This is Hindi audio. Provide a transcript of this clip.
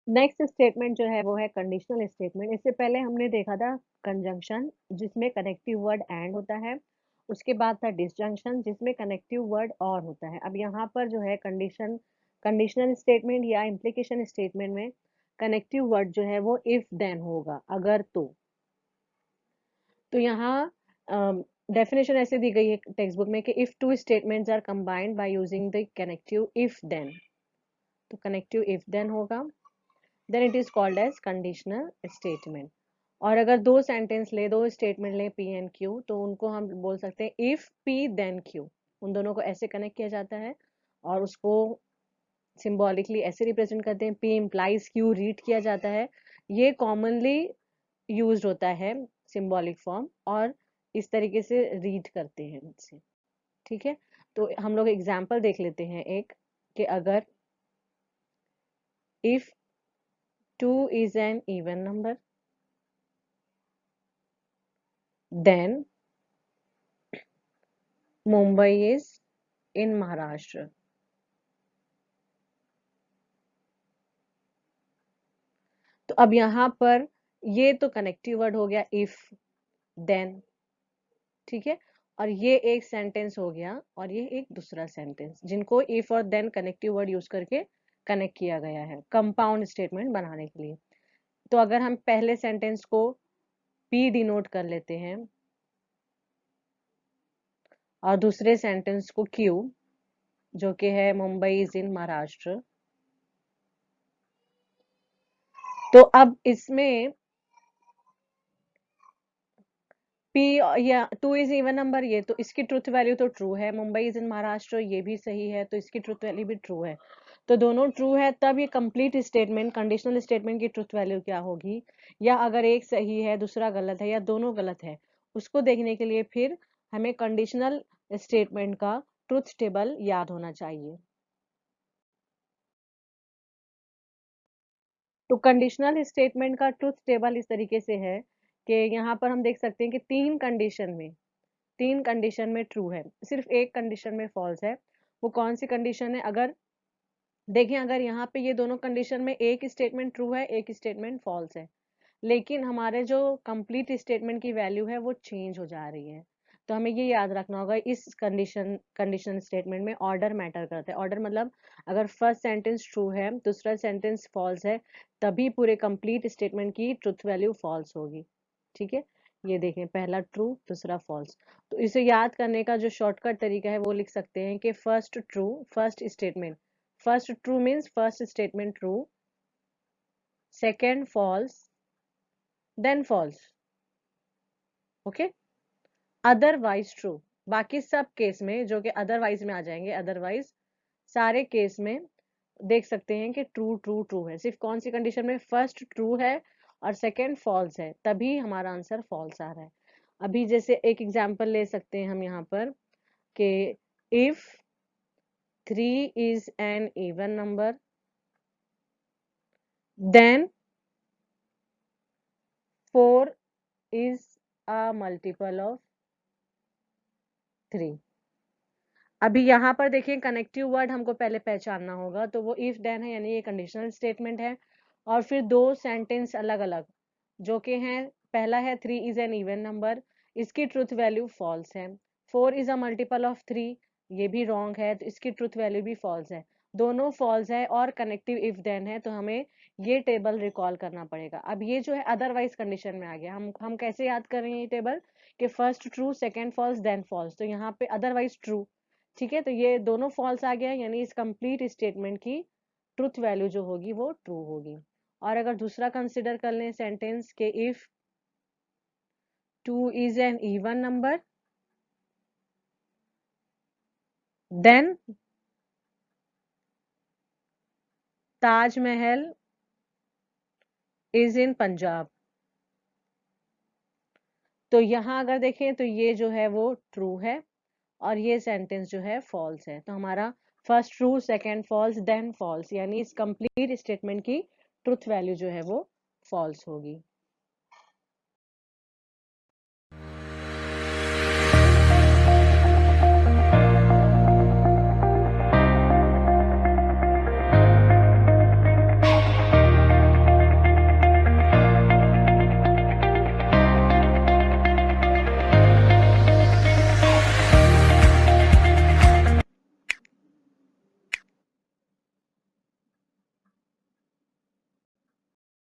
नेक्स्ट स्टेटमेंट जो है वो है कंडीशनल स्टेटमेंट। इससे पहले हमने देखा था कंजंक्शन जिसमें कनेक्टिव वर्ड एंड होता है, उसके बाद था डिसजंक्शन जिसमें कनेक्टिव वर्ड और होता है। अब यहाँ पर जो है कंडीशनल स्टेटमेंट या इम्प्लीकेशन स्टेटमेंट में कनेक्टिव वर्ड जो है वो इफ देन होगा, अगर तो यहाँ डेफिनेशन ऐसे दी गई है टेक्स्ट बुक में कि if two statements are combined by using the connective if then, तो कनेक्टिव इफ देन होगा, then it is called as conditional statement. और अगर दो सेंटेंस ले, दो स्टेटमेंट ले पी एंड क्यू, तो उनको हम बोल सकते हैं इफ पी देन क्यू। उन दोनों को ऐसे कनेक्ट किया जाता है और उसको सिंबॉलिकली ऐसे रिप्रेजेंट करते हैं, पी इम्प्लाइज क्यू रीड किया जाता है। ये कॉमनली यूज होता है सिंबॉलिक फॉर्म, और इस तरीके से रीड करते हैं इसे। ठीक है, तो हम लोग एग्जाम्पल देख लेते हैं एक, कि अगर if 2 is an even number, then Mumbai is in Maharashtra। तो अब यहाँ पर ये तो कनेक्टिव वर्ड हो गया इफ देन, ठीक है, और ये एक सेंटेंस हो गया और ये एक दूसरा सेंटेंस, जिनको इफ और देन कनेक्टिव वर्ड यूज करके कनेक्ट किया गया है कंपाउंड स्टेटमेंट बनाने के लिए। तो अगर हम पहले सेंटेंस को पी डिनोट कर लेते हैं और दूसरे सेंटेंस को क्यू, जो कि है मुंबई इज इन महाराष्ट्र, तो अब इसमें पी या 2 इज इवन नंबर, ये तो इसकी ट्रुथ वैल्यू तो ट्रू है, मुंबई इज इन महाराष्ट्र ये भी सही है, तो इसकी ट्रुथ वैल्यू भी ट्रू है। तो दोनों ट्रू है, तब ये कंप्लीट स्टेटमेंट कंडीशनल स्टेटमेंट की ट्रुथ वैल्यू क्या होगी, या अगर एक सही है दूसरा गलत है या दोनों गलत है, उसको देखने के लिए फिर हमें कंडीशनल स्टेटमेंट का ट्रुथ टेबल याद होना चाहिए। तो कंडीशनल स्टेटमेंट का ट्रुथ टेबल इस तरीके से है कि यहाँ पर हम देख सकते हैं कि तीन कंडीशन में ट्रू है, सिर्फ एक कंडीशन में फॉल्स है। वो कौन सी कंडीशन है? अगर देखें, अगर यहाँ पे ये दोनों कंडीशन में एक स्टेटमेंट ट्रू है एक स्टेटमेंट फॉल्स है, लेकिन हमारे जो कंप्लीट स्टेटमेंट की वैल्यू है वो चेंज हो जा रही है। तो हमें ये याद रखना होगा, इस कंडीशन स्टेटमेंट में ऑर्डर मैटर करता है। ऑर्डर मतलब अगर फर्स्ट सेंटेंस ट्रू है दूसरा सेंटेंस फॉल्स है, तभी पूरे कंप्लीट स्टेटमेंट की ट्रुथ वैल्यू फॉल्स होगी। ठीक है, ये देखें, पहला ट्रू दूसरा फॉल्स। तो इसे याद करने का जो शॉर्टकट तरीका है वो लिख सकते हैं कि first true, first true means first statement true, second false, then false. Okay, otherwise true, बाकी सब केस में जो कि अदरवाइज में आ जाएंगे, अदरवाइज सारे केस में देख सकते हैं कि ट्रू ट्रू ट्रू है। सिर्फ कौन सी कंडीशन में? फर्स्ट ट्रू है और सेकंड फॉल्स है, तभी हमारा आंसर फॉल्स आ रहा है। अभी जैसे एक एग्जांपल ले सकते हैं हम यहाँ पर कि if 3 is an even number, then 4 is a multiple of 3। अभी यहाँ पर देखिए कनेक्टिव वर्ड हमको पहले पहचानना होगा, तो वो इफ देन है, यानी ये कंडीशनल स्टेटमेंट है। और फिर दो सेंटेंस अलग अलग जो कि हैं, पहला है 3 इज एन इवन नंबर, इसकी ट्रुथ वैल्यू फॉल्स है। 4 इज अ मल्टीपल ऑफ 3, ये भी रॉन्ग है, तो इसकी ट्रुथ वैल्यू भी फॉल्स है। दोनों फॉल्स है और कनेक्टिव इफ देन है, तो हमें ये टेबल रिकॉल करना पड़ेगा। अब ये जो है अदरवाइज कंडीशन में आ गया, हम कैसे याद कर रहे हैं ये टेबल, कि first true second false then false, तो यहाँ पे अदरवाइज ट्रू। ठीक है, तो ये दोनों फॉल्स आ गया, यानी इस कंप्लीट स्टेटमेंट की ट्रुथ वैल्यू जो होगी वो ट्रू होगी। और अगर दूसरा कंसिडर कर लें सेंटेंस के, if 2 is an even number, then Taj Mahal is in Punjab. तो यहाँ अगर देखें तो ये जो है वो ट्रू है और ये सेंटेंस जो है फॉल्स है, तो हमारा first true second false then false, यानी इस कंप्लीट स्टेटमेंट की ट्रुथ वैल्यू जो है वो फॉल्स होगी।